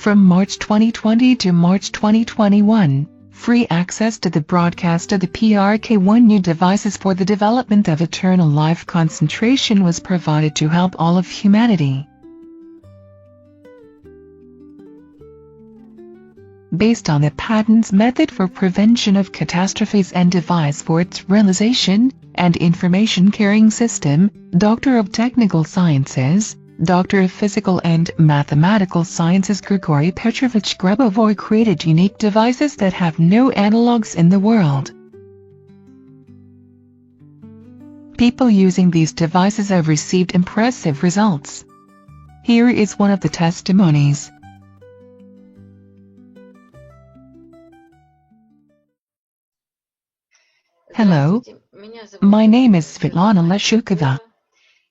From March 2020 to March 2021, free access to the broadcast of the PRK1 new devices for the development of eternal life concentration was provided to help all of humanity. Based on the patent's method for prevention of catastrophes and device for its realization, and information carrying system, Doctor of Technical Sciences, Doctor of Physical and Mathematical Sciences Grigori Petrovich Grabovoi created unique devices that have no analogues in the world. People using these devices have received impressive results. Here is one of the testimonies. Hello, my name is Svetlana Leshukova.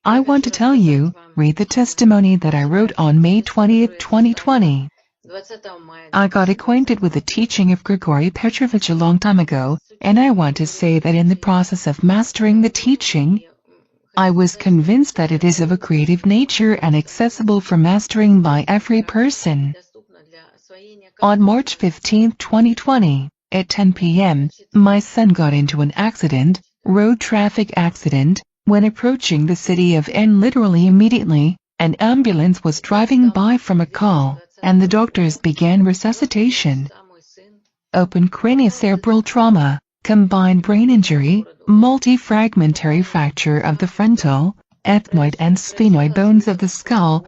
I want to tell you, read the testimony that I wrote on May 20, 2020. I got acquainted with the teaching of Grigori Petrovich a long time ago, and I want to say that in the process of mastering the teaching, I was convinced that it is of a creative nature and accessible for mastering by every person. On March 15, 2020, at 10 p.m., my son got into an accident, road traffic accident, when approaching the city of N. Literally immediately, an ambulance was driving by from a call, and the doctors began resuscitation. Open craniocerebral trauma, combined brain injury, multi-fragmentary fracture of the frontal, ethmoid and sphenoid bones of the skull,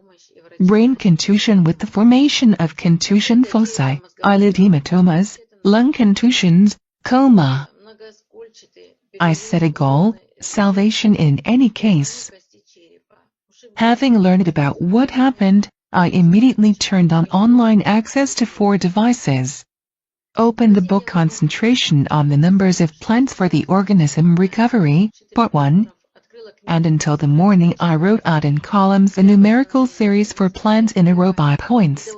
brain contusion with the formation of contusion foci, eyelid hematomas, lung contusions, coma. I set a goal, salvation in any case. Having learned about what happened, I immediately turned on online access to 4 devices. Opened the book Concentration on the Numbers of Plants for the Organism Recovery, Part 1. And until the morning I wrote out in columns a numerical series for plants in a row by points.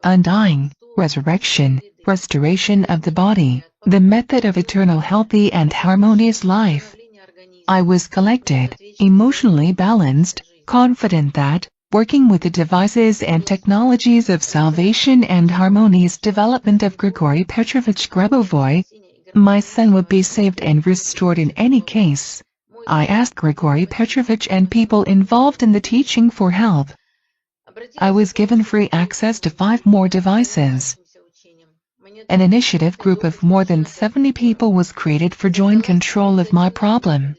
Undying, resurrection, restoration of the body, the method of eternal healthy and harmonious life. I was collected, emotionally balanced, confident that, working with the devices and technologies of salvation and harmonious development of Grigori Petrovich Grabovoi, my son would be saved and restored in any case. I asked Grigori Petrovich and people involved in the teaching for help. I was given free access to 5 more devices. An initiative group of more than 70 people was created for joint control of my problem.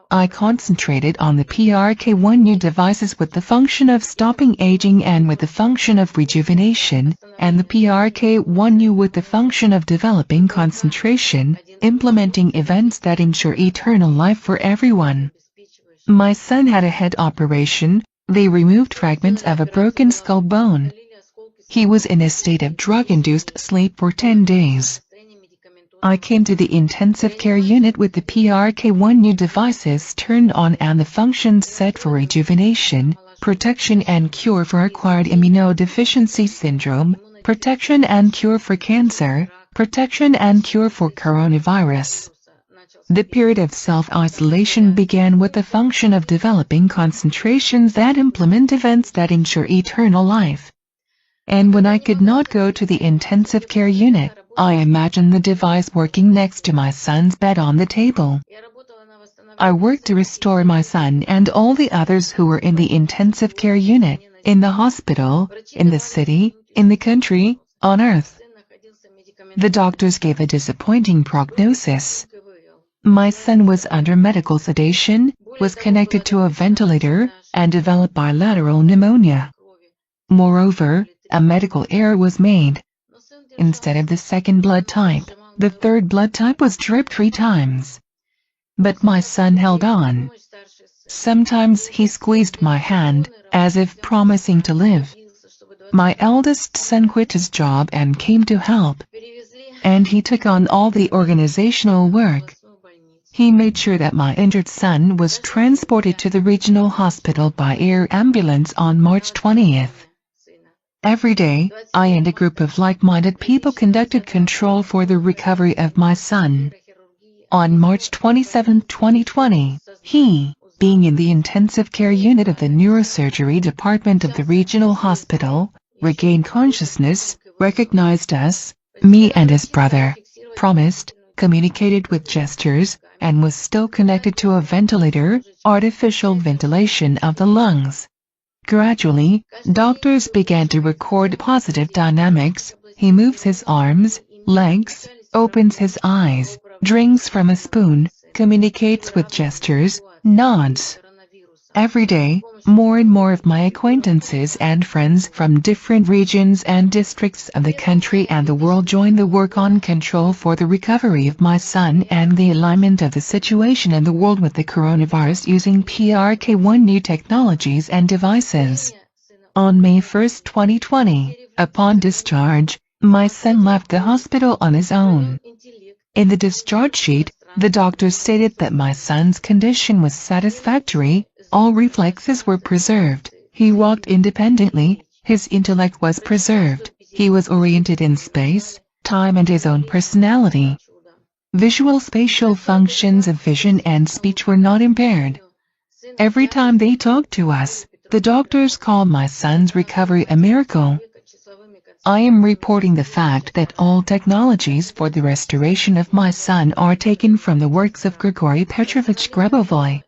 I concentrated on the PRK1 new devices with the function of stopping aging and with the function of rejuvenation, and the PRK1 new with the function of developing concentration, implementing events that ensure eternal life for everyone. My son had a head operation. They removed fragments of a broken skull bone. He was in a state of drug-induced sleep for 10 days. I came to the intensive care unit with the PRK1 new devices turned on and the functions set for rejuvenation, protection and cure for acquired immunodeficiency syndrome, protection and cure for cancer, protection and cure for coronavirus. The period of self-isolation began with the function of developing concentrations that implement events that ensure eternal life. And when I could not go to the intensive care unit, I imagined the device working next to my son's bed on the table. I worked to restore my son and all the others who were in the intensive care unit, in the hospital, in the city, in the country, on earth. The doctors gave a disappointing prognosis. My son was under medical sedation, was connected to a ventilator, and developed bilateral pneumonia. Moreover, a medical error was made. Instead of the second blood type, the third blood type was dripped 3 times. But my son held on. Sometimes he squeezed my hand, as if promising to live. My eldest son quit his job and came to help. And he took on all the organizational work. He made sure that my injured son was transported to the regional hospital by air ambulance on March 20th. Every day, I and a group of like-minded people conducted control for the recovery of my son. On March 27, 2020, he, being in the intensive care unit of the neurosurgery department of the regional hospital, regained consciousness, recognized us, me and his brother, promised, communicated with gestures, and was still connected to a ventilator, artificial ventilation of the lungs. Gradually, doctors began to record positive dynamics. He moves his arms, legs, opens his eyes, drinks from a spoon, communicates with gestures, nods. Every day, more and more of my acquaintances and friends from different regions and districts of the country and the world join the work on control for the recovery of my son and the alignment of the situation in the world with the coronavirus using PRK1 new technologies and devices. On May 1, 2020, upon discharge, my son left the hospital on his own. In the discharge sheet, the doctor stated that my son's condition was satisfactory, all reflexes were preserved, he walked independently, his intellect was preserved, he was oriented in space, time and his own personality. Visual spatial functions of vision and speech were not impaired. Every time they talked to us, the doctors called my son's recovery a miracle. I am reporting the fact that all technologies for the restoration of my son are taken from the works of Grigori Petrovich Grabovoi.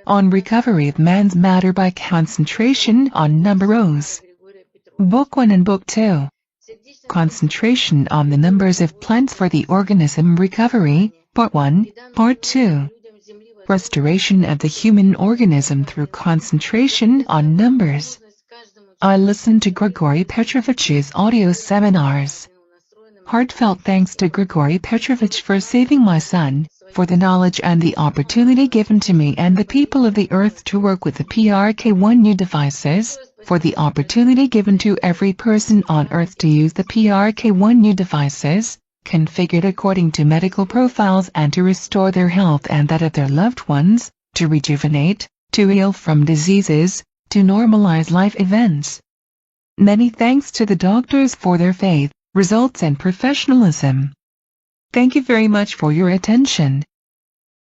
On recovery of man's matter by concentration on numbers. Book 1 and Book 2. Concentration on the numbers of plants for the organism recovery, Part 1, Part 2. Restoration of the human organism through concentration on numbers. I listened to Grigori Petrovich's audio seminars. Heartfelt thanks to Grigori Petrovich for saving my son, for the knowledge and the opportunity given to me and the people of the earth to work with the PRK1 new devices, for the opportunity given to every person on earth to use the PRK1 new devices, configured according to medical profiles and to restore their health and that of their loved ones, to rejuvenate, to heal from diseases, to normalize life events. Many thanks to the doctors for their faith, results and professionalism. Thank you very much for your attention.